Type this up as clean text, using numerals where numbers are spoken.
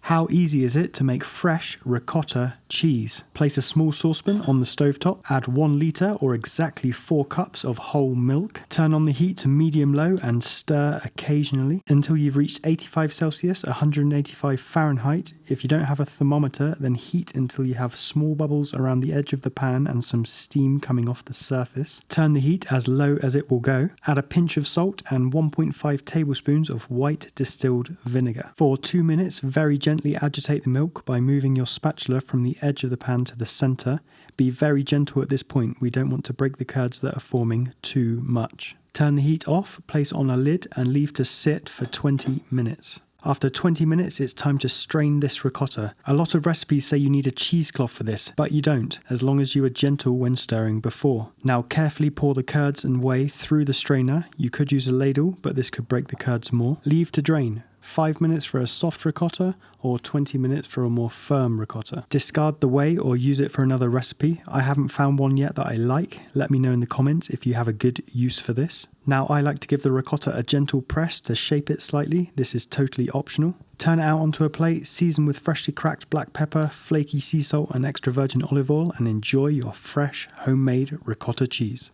How easy is it to make fresh ricotta cheese? Place a small saucepan on the stovetop, add 1 litre or exactly 4 cups of whole milk. Turn on the heat to medium-low and stir occasionally until you've reached 85 Celsius, 185 Fahrenheit. If you don't have a thermometer, then heat until you have small bubbles around the edge of the pan and some steam coming off the surface. Turn the heat as low as it will go. Add a pinch of salt and 1.5 tablespoons of white distilled vinegar. For 2 minutes, very gently agitate the milk by moving your spatula from the edge of the pan to the centre. Be very gentle at this point. We don't want to break the curds that are forming too much. Turn the heat off, place on a lid and leave to sit for 20 minutes. After 20 minutes, it's time to strain this ricotta. A lot of recipes say you need a cheesecloth for this, but you don't, as long as you are gentle when stirring before. Now carefully pour the curds and whey through the strainer. You could use a ladle, but this could break the curds more. Leave to drain. 5 minutes for a soft ricotta or 20 minutes for a more firm ricotta. Discard the whey or use it for another recipe. I haven't found one yet that I like. Let me know in the comments if you have a good use for this. Now I like to give the ricotta a gentle press to shape it slightly. This is totally optional. Turn it out onto a plate, season with freshly cracked black pepper, flaky sea salt and extra virgin olive oil and enjoy your fresh homemade ricotta cheese.